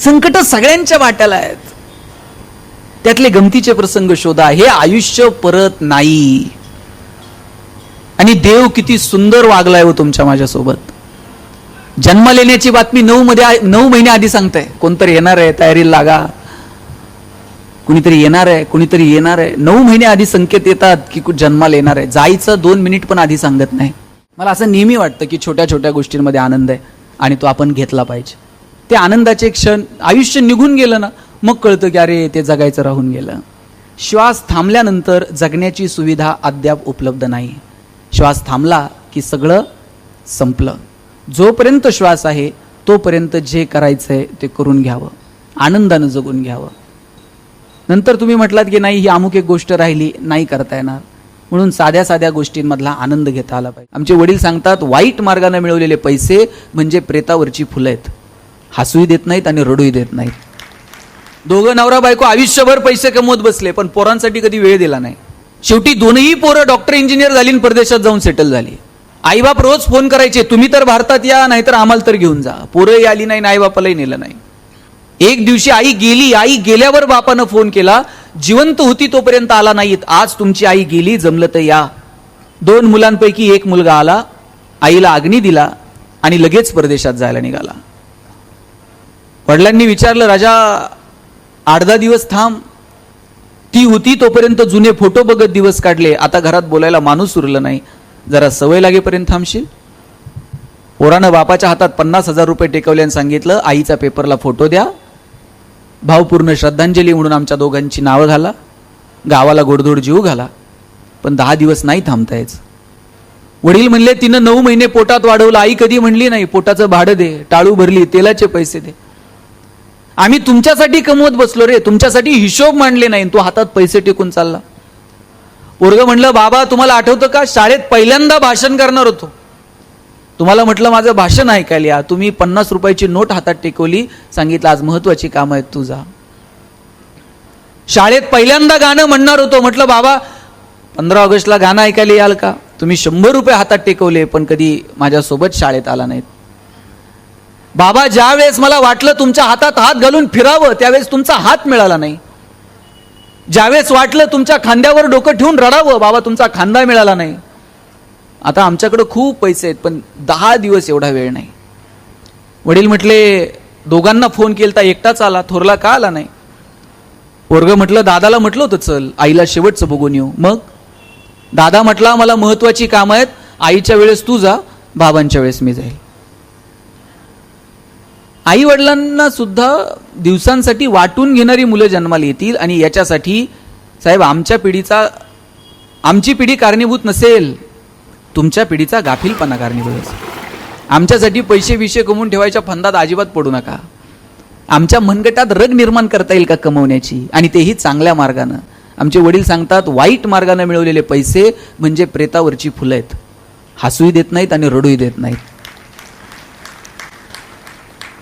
संकट सगळ्यांच्या वाट्याला आहेत. त्यातले गमतीचे प्रसंग शोधा. हे आयुष्य परत नाही. आणि देव किती सुंदर वागलाय हो तुमच्या माझ्यासोबत. जन्म लेण्याची बातमी 9 महिने आधी सांगताय. कोणतरी येणार आहे, तयारीला लागा. कुणीतरी येणार आहे, कुणीतरी येणार आहे. 9 महिने आधी संकेत येतात की जन्माला येणार आहे. जायचं 2 मिनिट पण आधी सांगत नाही. मला असं नेहमी वाटतं की छोट्या छोट्या गोष्टींमध्ये आनंद आहे आणि तो आपण घेतला पाहिजे. ते आनंदाचे क्षण, आयुष्य निघून गेलं ना, मग कळतं की अरे ते जगायचं राहून गेलं. श्वास थांबल्यानंतर जगण्याची सुविधा अद्याप उपलब्ध नाही. श्वास थांबला की सगळं संपलं. जोपर्यंत श्वास आहे तोपर्यंत जे करायचंय ते करून घ्यावं, आनंदानं जगून घ्यावं. नंतर तुम्ही म्हटलात की नाही ही अमुक एक गोष्ट राहिली, नाही करता येणार, म्हणून साध्या साध्या गोष्टींमधला आनंद घेता आला पाहिजे. आमचे वडील सांगतात वाईट मार्गाने मिळवलेले पैसे म्हणजे प्रेतावरची फुलं आहेत. हसूही देत नाहीत आणि रडूही देत नाहीत. दोघं नवरा बायको आयुष्यभर पैसे कमवत बसले पण पोरांसाठी कधी वेळ दिला नाही. शेवटी दोनही पोरं डॉक्टर इंजिनियर झाली आणि परदेशात जाऊन सेटल झाली. आईबाप रोज फोन करायचे, तुम्ही तर भारतात या, नाहीतर आम्हाला तर घेऊन जा. पोरंही आली नाही, आईबापालाही नेलं नाही. एक दिवशी आई गेली. आई गेल्यावर बापानं फोन केला, जिवंत होती तोपर्यंत आला नाहीत. आज तुमची आई गेली, जमलं तर या. 2 मुलांपैकी एक मुलगा आला, आईला अग्नी दिला आणि लगेच परदेशात जायला निघाला. वडिलांनी विचारलं, राजा 8-10 दिवस थांब. ती होती तोपर्यंत जुने फोटो बघत दिवस काढले. आता घरात बोलायला माणूस उरलं नाही, जरा सवय लागेपर्यंत थांबशील. पोरानं बापाच्या हातात 50,000 रुपये टेकवले आणि सांगितलं आईचा पेपरला फोटो द्या, भावपूर्ण श्रद्धांजली म्हणून आमच्या दोघांची नावं घाला, गावाला गोडधोड जीव घाला, पण 10 दिवस नाही थांबता यायचं. वडील म्हणले तिनं 9 महिने पोटात वाढवलं. आई कधी म्हणली नाही पोटाचं भाडं दे, टाळू भरली, तेलाचे पैसे दे. आम्ही तुमच्यासाठी कमवत बसलो रे, तुमच्यासाठी हिशोब मांडले नाही, तू हातात पैसे टेकून चालला. पोरगं म्हणलं बाबा तुम्हाला आठवतं का, शाळेत पहिल्यांदा भाषण करणार होतो, तुम्हाला म्हटलं माझं भाषण ऐकायला या, तुम्ही 50 रुपयाची नोट हातात टेकवली, सांगितलं आज महत्वाची कामं आहेत तू जा. शाळेत पहिल्यांदा गाणं म्हणणार होतो, म्हटलं बाबा 15 ऑगस्टला गाणं ऐकायला याल का, तुम्ही 100 रुपये हातात टेकवले पण कधी माझ्यासोबत शाळेत आला नाहीत. बाबा ज्या वेळेस मला वाटलं तुमच्या हातात हात घालून फिरावं त्यावेळेस तुमचा हात मिळाला नाही. ज्यावेळेस वाटलं तुमच्या खांद्यावर डोकं ठेवून रडावं, बाबा तुमचा खांदा मिळाला नाही. आता आमच्याकडे खूप पैसे आहेत पण 10 दिवस एवढा वेळ नाही. वडील म्हटले दोघांना फोन केलता, एकटाच आला, थोरला का आला नाही. पोरगं म्हटलं दादाला म्हटलं होतं चल आईला शेवटचं बघून येऊ. मग दादा म्हटला मला महत्वाची कामं आहेत, आईच्या वेळेस तू जा, बाबांच्या वेळेस मी जाईल. आई वडिलांना सुद्धा दिवसांसाठी वाटून घेणारी मुलं जन्माला येतील आणि याच्यासाठी साहेब आमची पिढी कारणीभूत नसेल, तुमच्या पिढीचा गाफीलपणा कारणीभूत असेल. आमच्यासाठी पैसे विषय कमवून ठेवायच्या फंदात अजिबात पडू नका. आमच्या मनगटात रग निर्माण करता येईल का कमवण्याची, आणि तेही चांगल्या मार्गानं. आमचे वडील सांगतात वाईट मार्गाने मिळवलेले पैसे म्हणजे प्रेतावरची फुलं आहेत. हसूही देत नाहीत आणि रडूही देत नाहीत.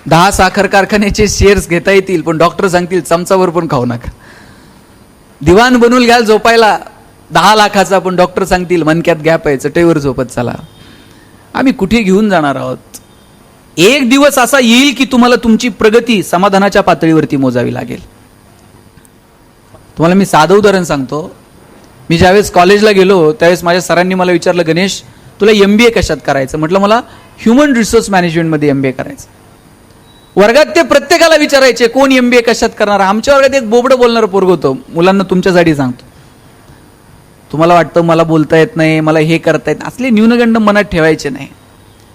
10 साखर कारखान्याचे शेअर्स घेता येतील पण डॉक्टर सांगतील चमचावर पण खाऊ नका. दिवाण बनवून घ्याल झोपायला 10 लाखाचा पण डॉक्टर सांगतील मनक्यात गॅप आहे, चटईवर झोपत चला. आम्ही कुठे घेऊन जाणार आहोत. एक दिवस असा येईल की तुम्हाला तुमची प्रगती समाधानाच्या पातळीवरती मोजावी लागेल. तुम्हाला मी साधं उदाहरण सांगतो. मी ज्यावेळेस कॉलेजला गेलो त्यावेळेस माझ्या सरांनी मला विचारलं गणेश तुला MBA कशात करायचं. म्हटलं मला ह्युमन रिसोर्स मॅनेजमेंटमध्ये MBA करायचं. वर्गात ते प्रत्येकाला विचारायचे कोण MBA कशात करणार. आमच्या वर्गात एक बोबडं बोलणारं पोरग होतं. मुलांना तुमच्यासाठी सांगतो, तुम्हाला वाटतं मला बोलता येत नाही, मला हे करता येत, असले न्यूनगंड मनात ठेवायचे नाही.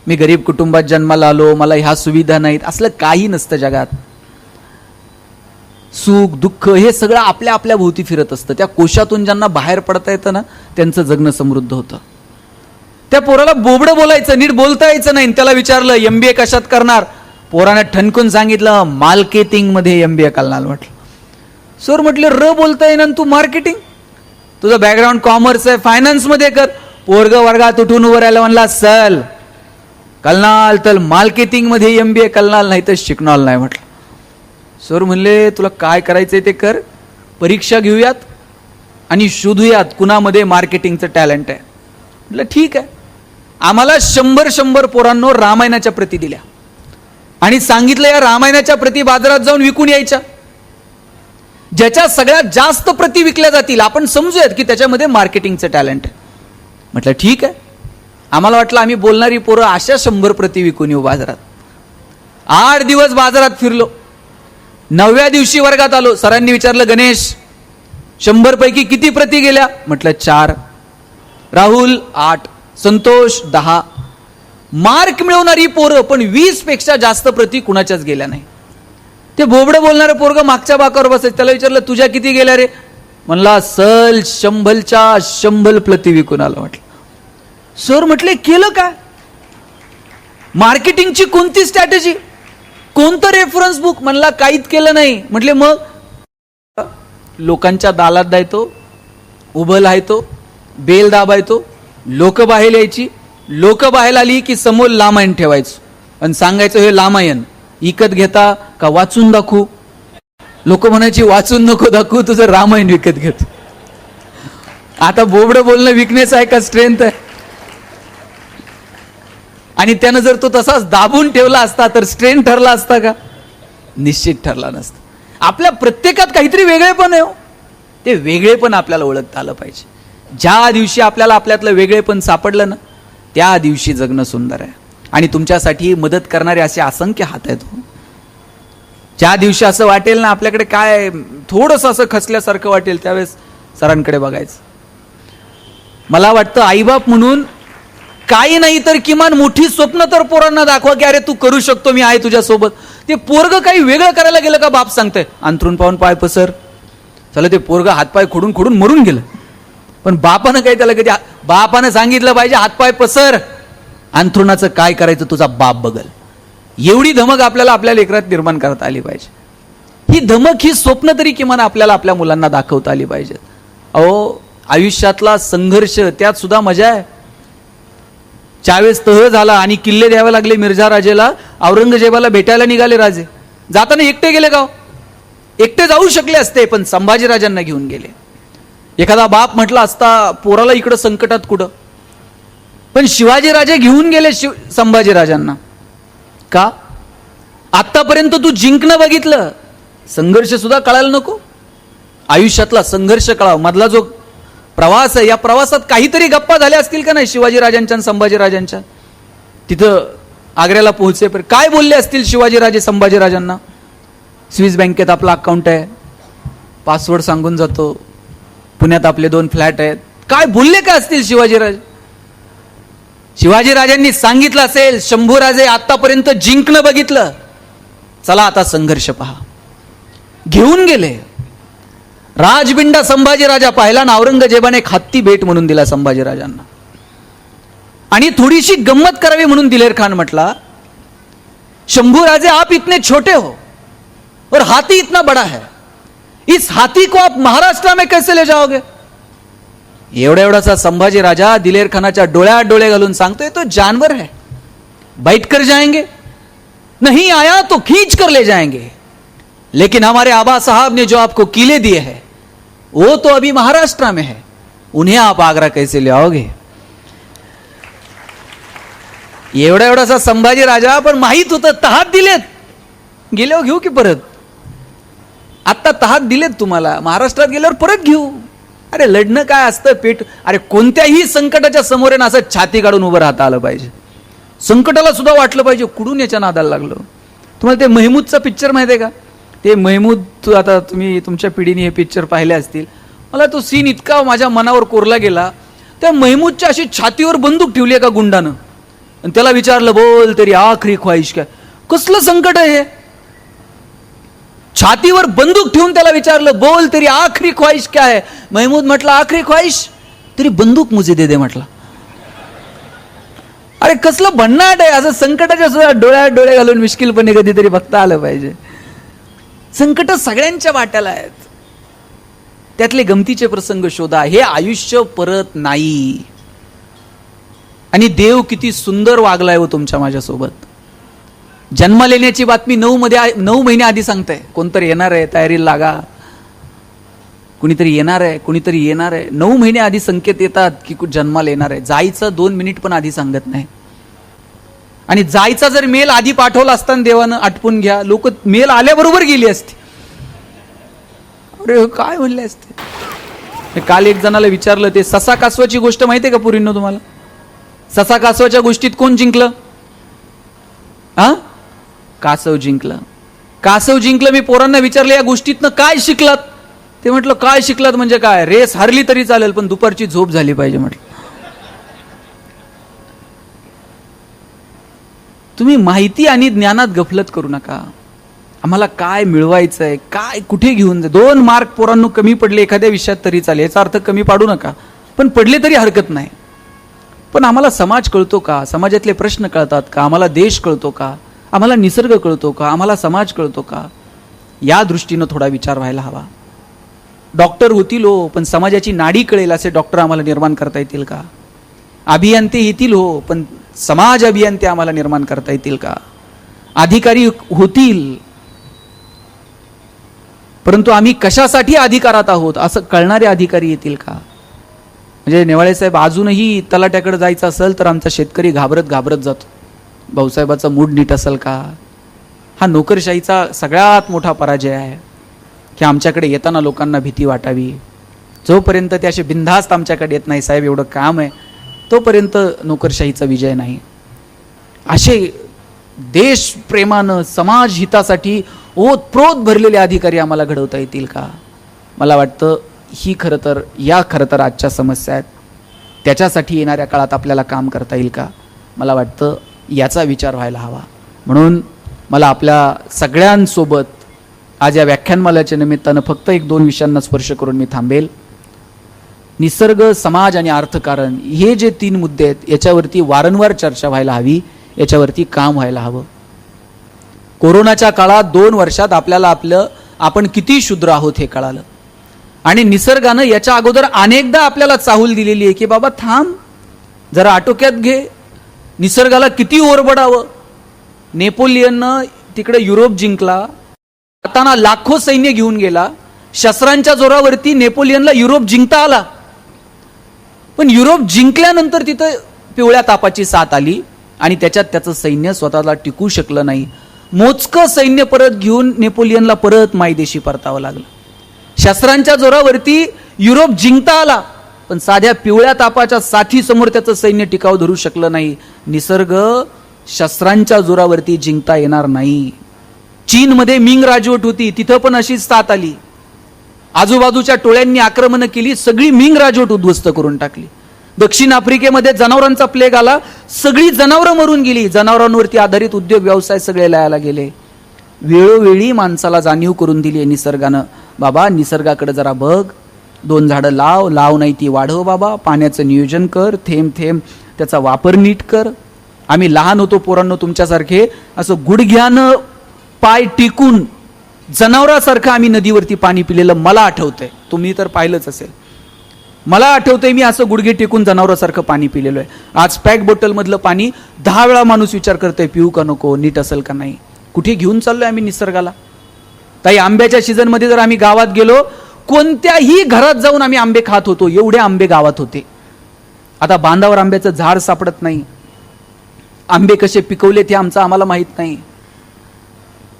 मी गरीब कुटुंबात जन्माला आलो, मला ह्या सुविधा नाहीत, असलं काही नसतं जगात. सुख दुःख हे सगळं आपल्या आपल्या भोवती फिरत असतं. त्या कोशातून ज्यांना बाहेर पडता येतं ना त्यांचं जगणं समृद्ध होतं. त्या पोराला बोबडं बोलायचं, नीट बोलता यायचं नाही. त्याला विचारलं MBA कशात करणार, पोराने ठणकून सांगितलं मार्केटिंग मध्ये MBA करणार. म्हटलं सर, म्हटलं र बोलता येईन तू मार्केटिंग, तुझं बॅकग्राऊंड कॉमर्स आहे, फायनान्स मध्ये कर. पोरग वर्गात उठून उभं राहिला, म्हणला चल कलनाल तर मार्केटिंग मध्ये MBA कलनाल, नाही तर शिकणार नाही. म्हटलं सर म्हणले तुला काय करायचंय ते कर, परीक्षा घेऊयात आणि शोधूयात कुणामध्ये मार्केटिंगचं टॅलेंट आहे. म्हटलं ठीक आहे. आम्हाला 100 पोरांनो रामायणाच्या प्रती दिल्या. आणि सांगितलं या रामायणाच्या प्रती बाजारात जाऊन विकून यायच्या. ज्याच्या सगळ्यात जास्त प्रती विकल्या जातील आपण समजूयात की त्याच्यामध्ये मार्केटिंगचं टॅलेंट आहे. म्हटलं ठीक आहे. आम्हाला वाटलं आम्ही बोलणारी पोरं अशा 100 प्रती विकून येऊ बाजारात. 8 दिवस बाजारात फिरलो. 9व्या दिवशी वर्गात आलो. सरांनी विचारलं, गणेश 100 पैकी किती प्रती गेल्या? म्हटलं 4. राहुल 8, संतोष 10. मार्क मिळवणारी पोरं पण 20 पेक्षा जास्त प्रती कुणाच्याच गेल्या नाही. ते बोबडं बोलणारं पोरग मागच्या बाकावर बसायचं. त्याला विचारलं, तुझ्या किती गेल्या रे? म्हणला, सल 100च्या 100 प्रती विकून आलो. म्हटलं सर, म्हटले केलं काय? मार्केटिंगची कोणती स्ट्रॅटेजी, कोणतं रेफरन्स बुक? म्हणला काहीच केलं नाही. म्हटले मग लोकांच्या दालात जायचो, उभं राहायचो, बेल दाबायचो, लोक बाहेर यायची. लोक बाहेर आली की समोर लामायण ठेवायचो आणि सांगायचं, हे लामायण विकत घेता का वाचून दाखवू? लोक म्हणायची, वाचून नको दाखवू, तुझं रामायण विकत घेतो. आता बोबडं बोलणं विकनेस आहे का स्ट्रेंथ आहे? आणि त्यानं जर तो तसाच दाबून ठेवला असता तर स्ट्रेंथ ठरला असता का? निश्चित ठरला नसता. आपल्या प्रत्येकात काहीतरी वेगळेपण आहे. ते वेगळेपण आपल्याला ओळखता आलं पाहिजे. ज्या दिवशी आपल्याला आपल्यातलं वेगळेपण सापडलं ना, त्या दिवशी जगणं सुंदर आहे. आणि तुमच्यासाठी मदत करणारे असे असंख्य हात आहेत. ज्या दिवशी असं वाटेल ना आपल्याकडे काय थोडंसं असं खचल्यासारखं वाटेल, त्यावेळेस सरांकडे बघायचं. मला वाटतं आईबाप म्हणून काही नाही तर किमान मोठी स्वप्न तर पोरांना दाखवा की अरे तू करू शकतो, मी आहे तुझ्यासोबत. ते पोरग काही वेगळं करायला गेलं का बाप सांगतंय अंथरून पाहून पाय पसर. चला ते पोरग हातपाय खोडून खोडून मरून गेलं, पण बापानं काही त्याला कधी बापानं सांगितलं पाहिजे हातपाय पसर, अंथरुणाचं काय करायचं तुझा बाप बघल. एवढी धमक आपल्याला आपल्या लेकरात निर्माण करता आली पाहिजे. ही धमक, ही स्वप्न तरी किमान आपल्याला आपल्या मुलांना दाखवता आली पाहिजेत. अहो आयुष्यातला संघर्ष, त्यात सुद्धा मजा आहे. ज्यावेळेस तह झाला आणि किल्ले द्यावे लागले मिर्झा राजेला, औरंगजेबाला भेटायला निघाले राजे. जाताना एकटे गेले गाव. एकटे जाऊ शकले असते पण संभाजीराजांना घेऊन गेले. एखादा बाप म्हटला असता पोराला इकडं संकटात कुठं, पण शिवाजीराजे घेऊन गेले संभाजीराजांना. का? आतापर्यंत तू जिंकणं बघितलं, संघर्ष सुद्धा कळायला नको? आयुष्यातला संघर्ष कळावा. मधला जो प्रवास आहे, या प्रवासात काहीतरी गप्पा झाल्या असतील का नाही शिवाजीराजांच्या आणि संभाजीराजांच्या? तिथं आग्र्याला पोहोचेपर्यंत काय बोलले असतील शिवाजीराजे संभाजीराजांना? स्विस बँकेत आपला अकाउंट आहे, पासवर्ड सांगून जातो, पुण्यात आपले 2 फ्लॅट आहेत. काय बोलले का असतील शिवाजीराजे? शिवाजीराजांनी सांगितलं असेल, शंभूराजे आतापर्यंत जिंकणं बघितलं, चला आता संघर्ष पहा. घेऊन गेले. राजबिंडा संभाजीराजा पाहिला ना, औरंगजेबाने एक हत्ती भेट म्हणून दिला संभाजीराजांना. आणि थोडीशी गंमत करावी म्हणून दिलेर खान म्हटला, शंभूराजे आप इतने छोटे हो और हाथी इतना बड़ा है, इस हाथी को आप महाराष्ट्र में कैसे ले जाओगे? एवढा एवढासा संभाजी राजा दिलेर खानाच्या डोळ्यात डोळे घालून सांगतोय, तो जानवर है, बैठ कर जाएंगे, नहीं आया तो खींच कर ले जाएंगे, लेकिन हमारे आबा साहब ने जो आपको किले दिए हैं वो तो अभी महाराष्ट्र में है, उन्हें आप आगरा कैसे ले आओगे? एवढा एवढासा संभाजी राजा, पण माहित होतं तहात दिलेत, गेल्यावर घेऊ की परत? आता तहात दिलेत तुम्हाला, महाराष्ट्रात गेल्यावर परत घेऊ. अरे लढणं काय असतं पेट. अरे कोणत्याही संकटाच्या समोर ना असं छाती काढून उभं राहता आलं पाहिजे. संकटाला सुद्धा वाटलं पाहिजे कुठून याच्या नादाला लागलो. तुम्हाला ते महमूदचा पिक्चर माहिती आहे का? ते महमूद, आता तुम्ही तुमच्या पिढीने हे पिक्चर पाहिले असतील. मला तो सीन इतका माझ्या मनावर कोरला गेला. त्या महमूदच्या अशी छातीवर बंदूक ठेवली आहे का गुंडानं, आणि त्याला विचारलं, बोल तेरी आखरी ख्वाहिश काय? कसलं संकट आहे हे? छातीवर बंदूक ठेवून त्याला विचारलं, बोल तेरी आखरी ख्वाहिश क्या है? महमूद म्हटला, आखरी ख्वाहिश तेरी बंदूक मुझे दे दे म्हटला. अरे कसलं भन्नाट आहे. असं संकटाच्या सुद्धा डोळ्यात डोळे घालून मिश्किलपणे कधीतरी बघता आलं पाहिजे. संकट सगळ्यांच्या वाट्याला आहेत, त्यातले गमतीचे प्रसंग शोधा. हे आयुष्य परत नाही. आणि देव किती सुंदर वागलाय हो तुमच्या माझ्यासोबत. जन्म लेण्याची बातमी 9 महिने आधी सांगताय. कोणतरी येणार आहे, तयारीला लागा, कुणीतरी येणार आहे, कुणीतरी येणार आहे. 9 महिने आधी संकेत येतात की जन्माला येणार आहे. जायचं 2 मिनिट पण आधी सांगत नाही. आणि जायचा जर मेल आधी पाठवला असताना देवानं आटपून घ्या, लोक मेल आल्याबरोबर गेली असते. अरे काय म्हणले असते. काल एक जणाला विचारलं, ते ससा कासवाची गोष्ट माहितीये का पुरींनो तुम्हाला? ससा कासवाच्या गोष्टीत कोण जिंकलं? कासव जिंकलं. कासव जिंकलं. मी पोरांना विचारलं, या गोष्टीतनं काय शिकलात? ते म्हटलं, काय शिकलात म्हणजे काय, रेस हारली तरी चालेल पण दुपारची झोप झाली पाहिजे. म्हटलं तुम्ही माहिती आणि ज्ञानात गफलत करू नका. आम्हाला काय मिळवायचंय, काय कुठे घेऊन जा. 2 मार्क पोरांनो कमी पडले एखाद्या विषयात तरी चालेल, याचा अर्थ कमी पाडू नका, पण पडले तरी हरकत नाही. पण आम्हाला समाज कळतो का? समाजातले प्रश्न कळतात का? आम्हाला देश कळतो का? आम्हाला निसर्ग कळतो का? आम्हाला समाज कळतो का? या दृष्टीनं थोडा विचार व्हायला हवा. डॉक्टर होतील हो, पण समाजाची नाडी कळेल असे डॉक्टर आम्हाला निर्माण करता येतील का? अभियंते येतील हो, पण समाज अभियंते आम्हाला निर्माण करता येतील का? अधिकारी होतील, परंतु आम्ही कशासाठी अधिकारात आहोत असं कळणारे अधिकारी येतील का? म्हणजे नेवाळे साहेब, अजूनही तलाट्याकडे जायचं असेल तर आमचा शेतकरी घाबरत घाबरत जातो. भाऊसाहेबाचा मूड नीट असेल का? हा नोकरशाहीचा सगळ्यात मोठा पराजय आहे की आमच्याकडे येताना लोकांना भीती वाटावी. जोपर्यंत ते असे बिनधास्त आमच्याकडे येत नाही, साहेब एवढं काम आहे, तोपर्यंत नोकरशाहीचा विजय नाही. असे देशप्रेमानं समाज हितासाठी ओतप्रोत भरलेले अधिकारी आम्हाला घडवता येतील का? मला वाटतं ही खरं तर आजच्या समस्या आहेत. त्याच्यासाठी येणाऱ्या काळात आपल्याला काम करता येईल का? मला वाटतं याचा विचार व्हायला हवा. म्हणून मला आपल्या सगळ्यांसोबत आज या व्याख्यानमालेच्या निमित्तानं फक्त 1-2 विषयांना स्पर्श करून मी थांबेल. निसर्ग, समाज आणि अर्थकारण हे जे 3 मुद्दे आहेत याच्यावरती वारंवार चर्चा व्हायला हवी, याच्यावरती काम व्हायला हवं. कोरोनाच्या काळात 2 वर्षात आपल्याला आपण किती शूद्र आहोत हे कळालं. आणि निसर्गानं याच्या अगोदर अनेकदा आपल्याला चाहूल दिलेली आहे की बाबा थांब जरा, आटोक्यात घे. निसर्गाला किती ओरबडावं. नेपोलियननं तिकडे युरोप जिंकला, जाताना लाखो सैन्य घेऊन गेला. शस्त्रांच्या जोरावरती नेपोलियनला युरोप जिंकता आला, पण युरोप जिंकल्यानंतर तिथं पिवळ्या तापाची साथ आली आणि त्याच्यात त्याचं सैन्य स्वतःला टिकू शकलं नाही. मोजकं सैन्य परत घेऊन नेपोलियनला परत मायदेशी परतावं लागलं. शस्त्रांच्या जोरावरती युरोप जिंकता आला, पण साध्या पिवळ्या तापाच्या साथीसमोर त्याचं सैन्य टिकाव धरू शकलं नाही. निसर्ग शस्त्रांच्या जोरावरती जिंकता येणार नाही. चीनमध्ये मिंग राजवट होती, तिथं पण अशीच साथ आली. आजूबाजूच्या टोळ्यांनी आक्रमण केली, सगळी मिंग राजवट उद्ध्वस्त करून टाकली. दक्षिण आफ्रिकेमध्ये जनावरांचा प्लेग आला, सगळी जनावरं मरून गेली. जनावरांवरती आधारित उद्योग व्यवसाय सगळे लयाला गेले. वेळोवेळी माणसाला जाणीव करून दिली निसर्गानं, बाबा निसर्गाकडे जरा बघ, 2 झाडं लाव नाही ती वाढव बाबा, पाण्याचं नियोजन कर, थेंब थेंब त्याचा वापर नीट कर. आम्ही लहान होतो पोरांनो तुमच्यासारखे, असं गुडघ्यानं पाय टिकून जनावरासारखं आम्ही नदीवरती पाणी पिलेलं मला आठवतंय. तुम्ही तर पाहिलंच असेल. मला आठवतंय मी असं गुडघे टेकून जनावरासारखं पाणी पिलेलं आहे. आज पॅक बॉटल मधलं पाणी 10 वेळा माणूस विचार करतोय पिऊ का नको, नीट असेल का नाही. कुठे घेऊन चाललोय आम्ही निसर्गाला. ताई, आंब्याच्या सीझन मध्ये जर आम्ही गावात गेलो, कोणत्याही घरात जाऊन आम्ही आंबे खात होतो, एवढे आंबे गावात होते. आता बांधावर आंब्याचं झाड सापडत नाही. आंबे कसे पिकवले ते आम्हाला माहित नाही.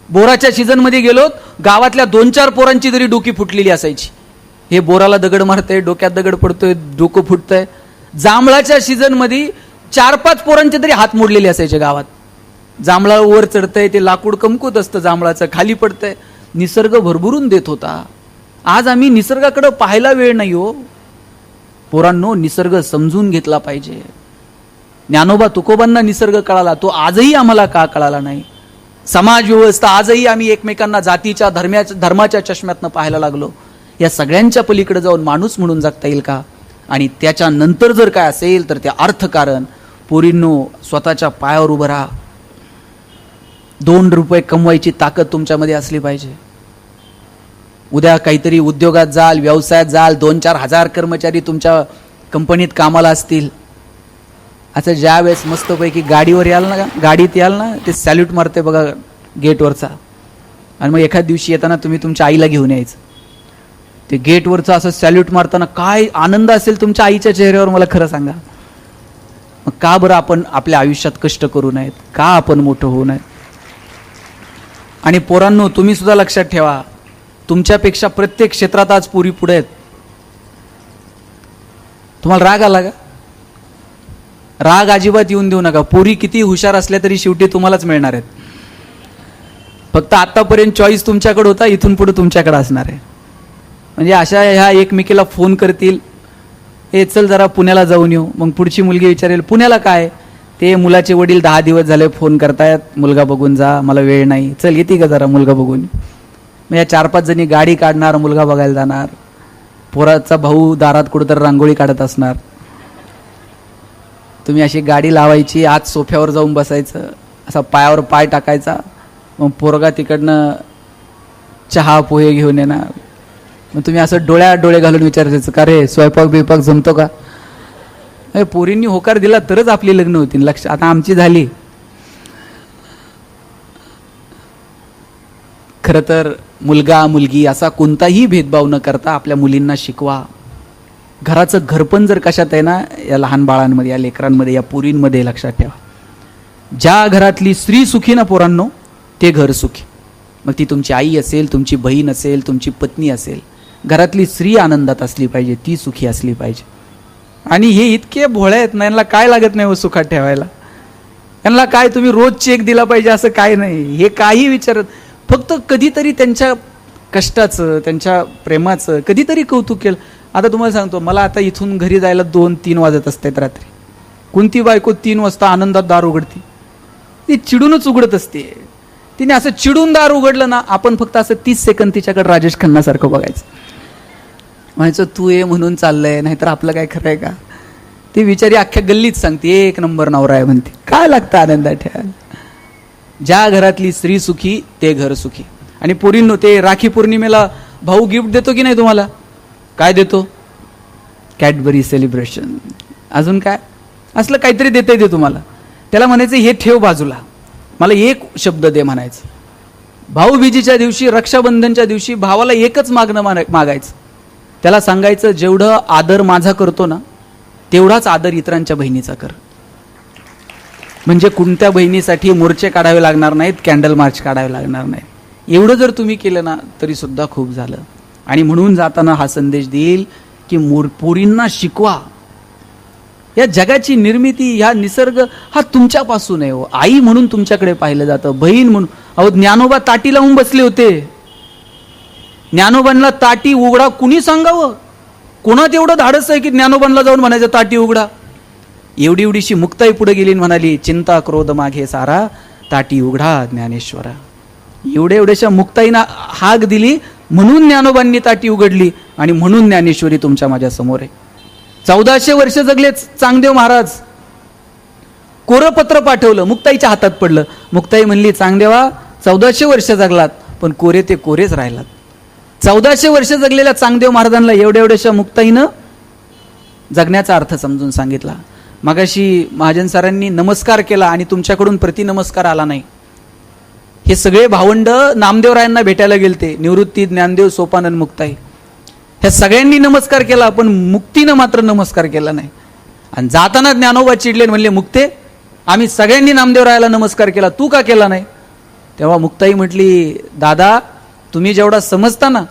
बोराच्या सीझन मध्ये गेलो, गावातल्या 2-4 पोरांची जरी डोकी फुटलेली असायची. हे बोराला दगड मारतंय, डोक्यात दगड पडतोय, डोकं फुटतंय. जांभळाच्या सीझन मध्ये 4-5 पोरांचे तरी हात मोडलेले असायचे गावात. जांभळा वर चढतंय, ते लाकूड कमकुत असतं जांभळाचं, खाली पडतंय. निसर्ग भरभरून देत होता. आज आम्ही निसर्गाकडे पाहायला वेळ नाही हो. पोरांनो, निसर्ग समजून घेतला पाहिजे. ज्ञानोबा तुकोबांना निसर्ग कळाला, तो आजही आम्हाला का कळाला नाही. समाज व्यवस्था आजही आम्ही एकमेकांना जातीच्या धर्माच्या चष्म्यातनं पाहायला लागलो. या सगळ्यांच्या पलीकडे जाऊन माणूस म्हणून जगता येईल का? आणि त्याच्यानंतर जर काय असेल तर ते अर्थकारण. पोरींनो, स्वतःच्या पायावर उभं राहा. 2 रुपये कमवायची ताकद तुमच्यामध्ये असली पाहिजे. उद्या काहीतरी उद्योगात जाल, व्यवसायात जाल, 2-4 हजार कर्मचारी तुमच्या कंपनीत कामाला असतील. असं ज्या वेळेस मस्तपैकी गाडीवर गाडीत याल ना, ते सॅल्यूट मारते बघा गेटवरचा. आणि मग एखाद दिवशी येताना तुम्ही तुमच्या आईला घेऊन यायचं. ते गेटवरचं असं सॅल्यूट मारताना काय आनंद असेल तुमच्या आईच्या चेहऱ्यावर, मला खरं सांगा. मग का बरं आपण आपल्या आयुष्यात कष्ट करू नयेत? का आपण मोठं होऊ नये? आणि पोरांनो, तुम्ही सुद्धा लक्षात ठेवा, तुमच्यापेक्षा प्रत्येक क्षेत्रात आज पोरी पुढे आहेत. तुम्हाला राग आला का? राग अजिबात येऊन देऊ नका. पोरी किती हुशार असल्या तरी शेवटी तुम्हालाच मिळणार आहेत. फक्त आतापर्यंत चॉईस तुमच्याकडे होता, इथून पुढे तुमच्याकडे असणार आहे. म्हणजे अशा ह्या एकमेकीला फोन करतील, हे चल जरा पुण्याला जाऊन येऊ. मग पुढची मुलगी विचारेल पुण्याला काय? ते मुलाचे वडील 10 दिवस झाले फोन करतायत, मुलगा बघून जा, मला वेळ नाही. चल येते का जरा मुलगा बघून? मग या 4-5 जणी गाडी काढणार, मुलगा बघायला जाणार. पोराचा भाऊ दारात कुठंतरी रांगोळी काढत असणार. तुम्ही अशी गाडी लावायची, आत सोफ्यावर जाऊन बसायचं, असा पायावर पाय टाकायचा. मग पोरगा तिकडनं चहा पोहे घेऊन येणार. मग तुम्ही असं डोळ्यात डोळे घालून विचारायचं, का रे स्वयंपाक बिपाक जमतो का? पोरींनी होकार दिला तरच आपली लग्न होतील. लक्ष, आता आमची झाली. खरं तर मुलगा मुलगी असा कोणताही भेदभाव न करता आपल्या मुलींना शिकवा. घराचं घरपण जर कशात आहे ना, या लहान बाळांमध्ये, या लेकरांमध्ये, या पोरींमध्ये लक्षात ठेवा. ज्या घरातली स्त्री सुखी ना पोरांनो, ते घर सुखी. मग ती तुमची आई असेल, तुमची बहीण असेल, तुमची पत्नी असेल, घरातली स्त्री आनंदात असली पाहिजे, ती सुखी असली पाहिजे. आणि हे इतके भोळे आहेत ना, यांना काय लागत नाही सुखात ठेवायला. यांना काय तुम्ही रोज चेक दिला पाहिजे असं काय नाही. हे काही विचारत, फक्त कधीतरी त्यांच्या कष्टाचं, त्यांच्या प्रेमाचं कधीतरी कौतुक केलं. आता तुम्हाला सांगतो, मला आता इथून घरी जायला 2-3 वाजत असतात रात्री. कोणती बायको 3 वाजता आनंदात दार उघडते? ती चिडूनच उघडत असते. तिने असं चिडून दार उघडलं ना, आपण फक्त असं 30 सेकंद तिच्याकडे राजेश खन्नासारखं बघायचं, म्हणायचं तू ये म्हणून चाललंय, नाहीतर आपलं काय खरंय का? ती बिचारी अख्ख्या गल्लीत सांगते 1 नंबर नवरा आहे म्हणते. काय लागतं आनंदात ठेवायला? ज्या घरातली स्त्री सुखी ते घर सुखी. आणि पोरींनो, ते राखी पौर्णिमेला भाऊ गिफ्ट देतो की नाही तुम्हाला? काय देतो? कॅडबरी सेलिब्रेशन, अजून काय असलं काहीतरी देता येते तुम्हाला. त्याला म्हणायचं हे ठेव बाजूला, मला एक शब्द दे म्हणायचं. भाऊबीजेच्या दिवशी, रक्षाबंधनच्या दिवशी भावाला एकच मागणं मागायचं. त्याला सांगायचं जेवढं आदर माझा करतो ना, तेवढाच आदर इतरांच्या बहिणीचा कर. म्हणजे कोणत्या बहिणीसाठी मोर्चे काढावे लागणार नाहीत, कॅन्डल मार्च काढावे लागणार नाहीत. एवढं जर तुम्ही केलं ना तरी सुद्धा खूप झालं. आणि म्हणून जाताना हा संदेश देईल की पोरींना शिकवा. या जगाची निर्मिती, ह्या निसर्ग हा तुमच्यापासून आहे. आई म्हणून तुमच्याकडे पाहिलं जातं, बहीण म्हणून. अहो, ज्ञानोबा ताटी लावून बसले होते. ज्ञानोबांना ताटी उघडा कुणी सांगावं? कोणात एवढं धाडस आहे की ज्ञानोबांना जाऊन म्हणायचं ताटी उघडा? एवढीशी मुक्ताई पुढे गेली आणि म्हणाली, चिंता क्रोध मागे सारा, ताटी उघडा ज्ञानेश्वरा. एवढ्याशा मुक्ताईना हाक दिली, म्हणून ज्ञानोबांनी ताटी उघडली आणि म्हणून ज्ञानेश्वरी तुमच्या माझ्या समोर आहे. 1400 वर्ष जगले चांगदेव महाराज. कोरं पत्र पाठवलं, मुक्ताईच्या हातात पडलं. मुक्ताई म्हणली, चांगदेवा 1400 वर्ष जगलात, पण कोरे ते कोरेच राहिलात. 1400 वर्ष जगलेल्या चांगदेव महाराजांना एवढ्याशा मुक्ताईनं जगण्याचा अर्थ समजून सांगितला. मगाशी महाजन सरांनी नमस्कार केला आणि तुमच्याकडून प्रतिनमस्कार आला नाही. हे सगळे भावंड नामदेवरायांना भेटायला गेलते, निवृत्ती, ज्ञानदेव, सोपानंद, मुक्ताई. ह्या सगळ्यांनी नमस्कार केला, पण मुक्तीनं मात्र नमस्कार केला नाही. आणि जाताना ज्ञानोबा चिडले, म्हणले, मुक्ते, आम्ही सगळ्यांनी नामदेवरायाला नमस्कार केला, तू का केला नाही? तेव्हा मुक्ताई म्हटली, दादा, तुम्ही जेवढा समजता ना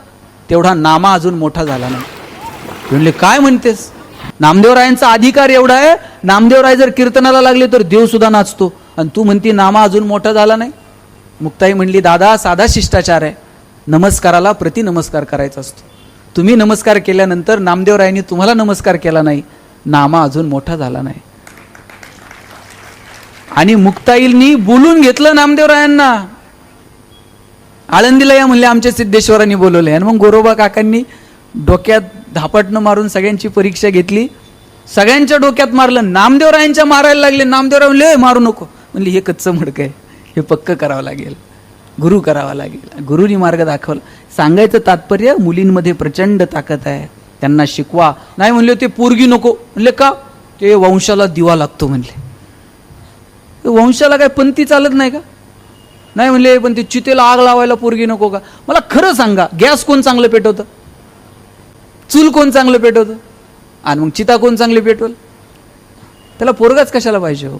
तेवढा नामा अजून मोठा झाला नाही. म्हणले, काय म्हणतेस? नामदेवरायांचा अधिकार एवढा आहे, नामदेवराय जर कीर्तनाला लागले तर देव सुद्धा नाचतो, आणि तू म्हणती नामा अजून मोठा झाला नाही. मुक्ताई म्हणली, दादा, साधा शिष्टाचार आहे, नमस्काराला प्रतिनमस्कार करायचा असतो. तुम्ही नमस्कार केल्यानंतर नामदेवरायांनी तुम्हाला नमस्कार केला नाही, नामा अजून मोठा झाला नाही. आणि मुक्ताईंनी बोलून घेतलं नामदेवरायांना. आळंदीला या म्हणले, आमच्या सिद्धेश्वरांनी बोलवले. आणि मग गोरोबा काकांनी डोक्यात धापटणं मारून सगळ्यांची परीक्षा घेतली. सगळ्यांच्या डोक्यात मारलं, नामदेवरायांच्या मारायला लागले. नामदेवराय म्हणले, मारू नको. म्हणले, हे कच्चं मडकं आहे, हे पक्क करावं लागेल, गुरु करावा लागेल. गुरुनी मार्ग दाखवला. सांगायचं तात्पर्य, मुलींमध्ये प्रचंड ताकद आहे, त्यांना शिकवा. नाही म्हणले, ते पोरगी नको. म्हणले, का? ते वंशाला दिवा लागतो म्हणले. वंशाला काय पंथी चालत नाही का? नाही म्हणले, पण ते चितेला आग लावायला पोरगी नको का? मला खरं सांगा, गॅस कोण चांगलं पेटवतं? चूल कोण चांगलं पेटवतं? आणि मग चिता कोण चांगली पेटवल? त्याला पोरगाच कशाला पाहिजे हो.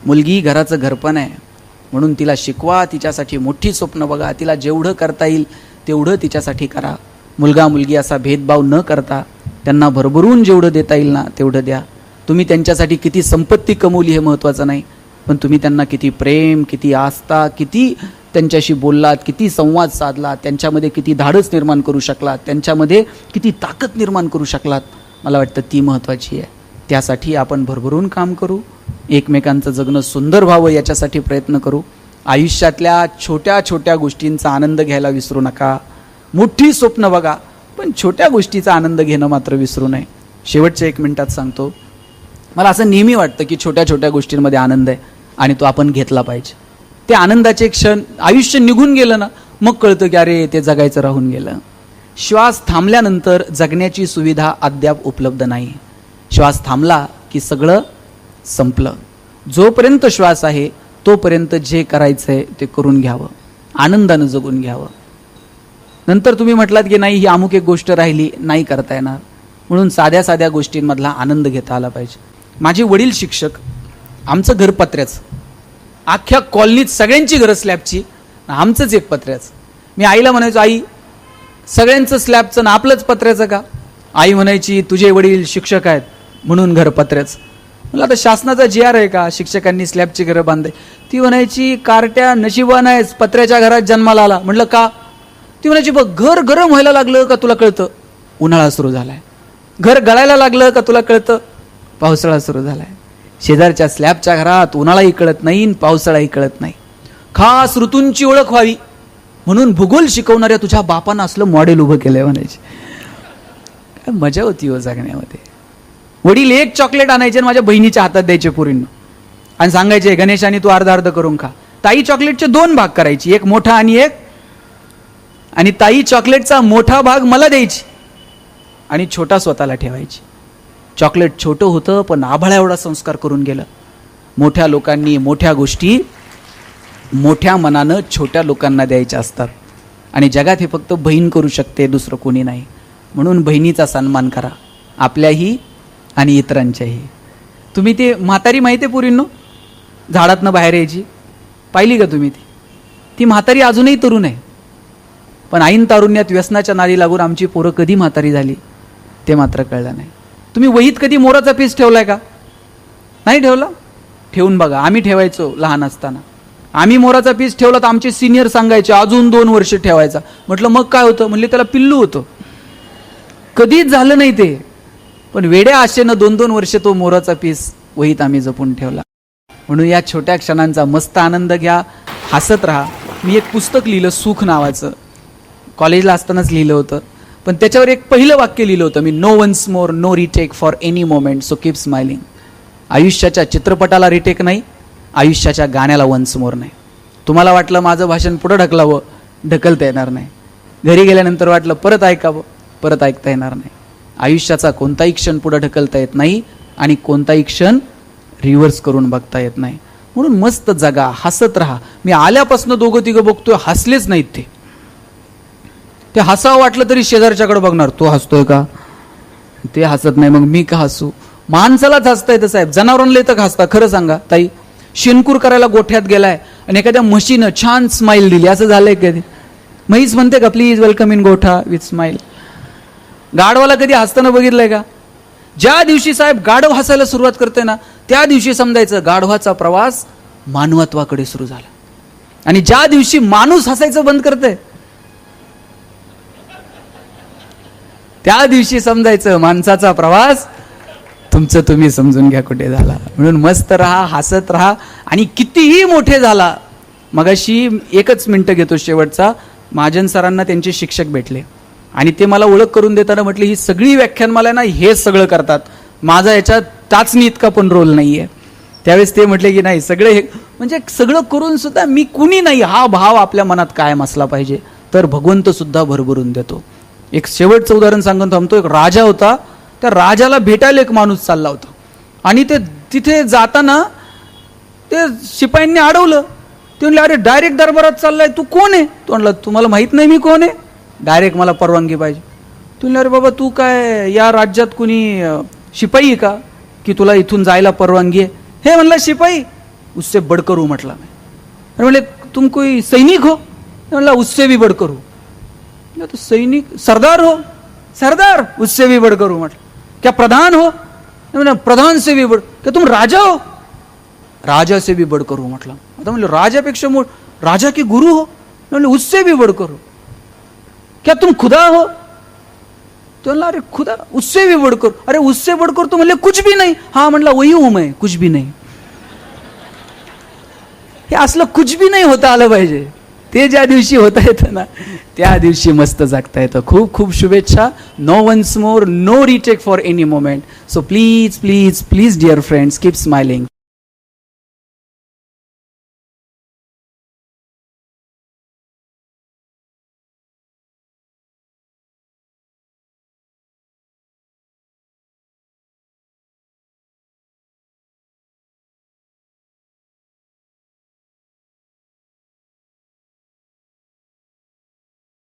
मुलगी घराचं घरपण आहे, म्हणून तिला शिकवा, तिच्यासाठी मोठी स्वप्न बघा, तिला जेवढं करता येईल तेवढं तिच्यासाठी करा. मुलगा मुलगी असा भेदभाव न करता त्यांना भरभरून जेवढं देता येईल ना तेवढं द्या. तुम्ही त्यांच्यासाठी किती संपत्ती कमवली हे महत्त्वाचं नाही, पण तुम्ही त्यांना किती प्रेम, किती आस्था, किती त्यांच्याशी बोललात, किती संवाद साधलात, त्यांच्यामध्ये किती धाडस निर्माण करू शकलात, त्यांच्यामध्ये किती ताकद निर्माण करू शकलात, मला वाटतं ती महत्त्वाची आहे. त्यासाठी आपण भरभरून काम करू, एकमेकांचं जगणं सुंदर व्हावं याच्यासाठी प्रयत्न करू. आयुष्यातल्या छोट्या छोट्या गोष्टींचा आनंद घ्यायला विसरू नका. मोठी स्वप्न बघा, पण छोट्या गोष्टीचा आनंद घेणं मात्र विसरू नये. शेवटच्या 1 मिनिटात सांगतो, मला असं नेहमी वाटतं की छोट्या छोट्या गोष्टींमध्ये आनंद आहे आणि तो आपण घेतला पाहिजे. ते आनंदाचे क्षण, आयुष्य निघून गेलं ना मग कळतं की अरे ते जगायचं राहून गेलं. श्वास थांबल्यानंतर जगण्याची सुविधा अद्याप उपलब्ध नाही. श्वास थांबला की सगळं संपलं. जोपर्यंत श्वास आहे तोपर्यंत जे करायचं आहे ते करून घ्यावं, आनंदानं जगून घ्यावं. नंतर तुम्ही म्हटलात की नाही ही अमुक एक गोष्ट राहिली, नाही करता येणार, म्हणून साध्या साध्या गोष्टींमधला आनंद घेता आला पाहिजे. माझे वडील शिक्षक, आमचं घर पत्र्याचं, अख्ख्या कॉलनीत सगळ्यांची घरं स्लॅबची, आमचंच एक पत्र्याचं. मी आईला म्हणायचो, आई सगळ्यांचं स्लॅबचं ना आपलंच पत्र्याचं का? आई म्हणायची तुझे वडील शिक्षक आहेत म्हणून घर पत्र्याचं. मला आता शासनाचा GR आहे का शिक्षकांनी स्लॅबची घरं बांधे? ती म्हणायची कार्ट्या नशिबान आहेस पत्र्याच्या घरात जन्माला आला. म्हटलं का? ती म्हणायची बघ घर गरम व्हायला लागलं का तुला कळतं उन्हाळा सुरू झालाय, घर गळायला लागलं का तुला कळतं पावसाळा सुरू झालाय. शेजारच्या स्लॅबच्या घरात उन्हाळाही कळत नाही, पावसाळाही कळत नाही. खास ऋतूंची ओळख व्हावी म्हणून भूगोल शिकवणाऱ्या तुझ्या बापानं असलं मॉडेल उभं केलंय म्हणायचे. मजा होती हो जगण्यामध्ये. वडील एक चॉकलेट आणायचे आणि माझ्या बहिणीच्या हातात द्यायचे पुरींना आणि सांगायचे गणेशाने तू अर्धा अर्ध करून खा. ताई चॉकलेटचे 2 भाग करायची, एक मोठा आणि एक, आणि ताई चॉकलेटचा मोठा भाग मला द्यायची आणि छोटा स्वतःला ठेवायची. चॉकलेट छोटं होतं पण आभाळा एवढा संस्कार करून गेलं. मोठ्या लोकांनी मोठ्या गोष्टी मोठ्या मनानं छोट्या लोकांना द्यायच्या असतात आणि जगात हे फक्त बहीण करू शकते, दुसरं कोणी नाही. म्हणून बहिणीचा सन्मान करा, आपल्याही आणि इतरांच्याही. तुम्ही ते म्हातारी माहिती आहे पुरींनो झाडातनं बाहेर यायची, पाहिली का तुम्ही? ती म्हातारी अजूनही तरुण आहे, पण ऐन तारुण्यात व्यसनाच्या नादी लागून आमची पोरं कधी म्हातारी झाली ते मात्र कळलं नाही. तुम्ही वहीत कधी मोराचा पीस ठेवलाय का? नाही ठेवला? ठेवून बघा. आम्ही ठेवायचो लहान असताना. आम्ही मोराचा पीस ठेवला तर आमचे सिनियर सांगायचे अजून 2 वर्ष ठेवायचा. म्हटलं मग काय होतं? म्हणले त्याला पिल्लू होतं. कधीच झालं नाही ते, पण वेड्या आशेनं 2-2 वर्ष तो मोराचा पीस वहीत आम्ही जपून ठेवला. म्हणून या छोट्या क्षणांचा मस्त आनंद घ्या, हसत राहा. मी एक पुस्तक लिहिलं सुख नावाचं, कॉलेजला असतानाच लिहिलं होतं, पण त्याच्यावर एक पहिलं वाक्य लिहिलं होतं मी, no once more, no retake for any moment, so keep smiling. आयुष्याच्या चित्रपटाला रिटेक नाही, आयुष्याच्या गाण्याला वन्स मोर नाही. तुम्हाला वाटलं माझं भाषण पुढं ढकलावं, ढकलता येणार नाही. घरी गेल्यानंतर वाटलं परत ऐकावं, परत ऐकता येणार नाही. आयुष्याचा कोणताही क्षण पुढं ढकलता येत नाही आणि कोणताही क्षण रिव्हर्स करून बघता येत नाही. म्हणून मस्त जगा, हसत राहा. मी आल्यापासून 2-3 बघतोय हसलेच नाहीत. ते हसावं वाटलं तरी शेजारच्याकडे बघणार, तो हसतोय का? ते हसत नाही, मग मी का हसू? माणसालाच हसता येतं साहेब, जनावरांना येतं का हसता? खरं सांगा ताई, शेणकूर करायला गोठ्यात गेलाय आणि एखाद्या म्हशीनं छान स्माईल दिली, असं झालंय कधी? म्हैस म्हणते का प्लीज वेलकम इन गोठा विथ स्माईल? गाढवाला कधी हसताना बघितलंय का? ज्या दिवशी साहेब गाढव हसायला सुरुवात करते ना त्या दिवशी समजायचं गाढवाचा प्रवास मानवत्वाकडे सुरू झाला. आणि ज्या दिवशी माणूस हसायचं बंद करते त्या दिवशी समजायचं माणसाचा प्रवास तुमचं तुम्ही समजून घ्या कुठे झाला. म्हणून मस्त राहा, हसत राहा. आणि कितीही मोठे झाला, मगाशी 1 मिनिट घेतो शेवटचा, महाजन सरांना त्यांचे शिक्षक भेटले आणि ते मला ओळख करून देताना म्हटले ही सगळी व्याख्यानमाला ना हे सगळं करतात, माझा याच्यात टाचणी इतका पण रोल नाहीये. त्यावेळेस ते म्हटले की नाही सगळे हे म्हणजे सगळं करून सुद्धा मी कुणी नाही हा भाव आपल्या मनात कायम असला पाहिजे, तर भगवंत सुद्धा भरभरून देतो. एक शेवटचं उदाहरण सांगून थांबतो. एक राजा होता, त्या राजाला भेटायला एक माणूस चालला होता आणि ते तिथे जाताना ते शिपायांनी अडवलं. ते म्हणले अरे डायरेक्ट दरबारात चाललाय, तू कोण आहे? तो म्हणला तुम्हाला माहित नाही मी कोण आहे, डायरेक्ट मला परवानगी पाहिजे. तू म्हणले अरे बाबा तू काय या राज्यात कुणी शिपाई आहे का? की तुला इथून जायला परवानगी आहे? हे म्हणला शिपाई, उससे बढ़कर हूं म्हटला मैं. अरे म्हणले तुम कोई सैनिक हो? म्हणला उससे भी बढ़कर हूं. तो सैनिक सरदार हो? सरदार, उससे भी बढ़कर हूं म्हटलं. क्या प्रधान हो? प्रधान से भी बढ़. क्या तुम राजा हो? राजा से भी बढ़कर हूं म्हटलं. आता म्हणलं राजापेक्षा राजा के गुरु हो? म्हणले उससे भी बढ़कर हूं. क्या तुम खुदा हो? तो म्हणला अरे खुदा, उससे भी बढ़कर. अरे उससे बढ़कर तो म्हणले कुछ भी नहीं. हा म्हणला वही हूं मैं, कुछ भी नहीं. हे असलं कुछ भी नाही होता आलं पाहिजे. ते ज्या दिवशी होता येतं ना, त्या दिवशी मस्त जगता येतं. खूप खूप शुभेच्छा. No once more, no retake for any moment. So please please please dear friends, keep smiling.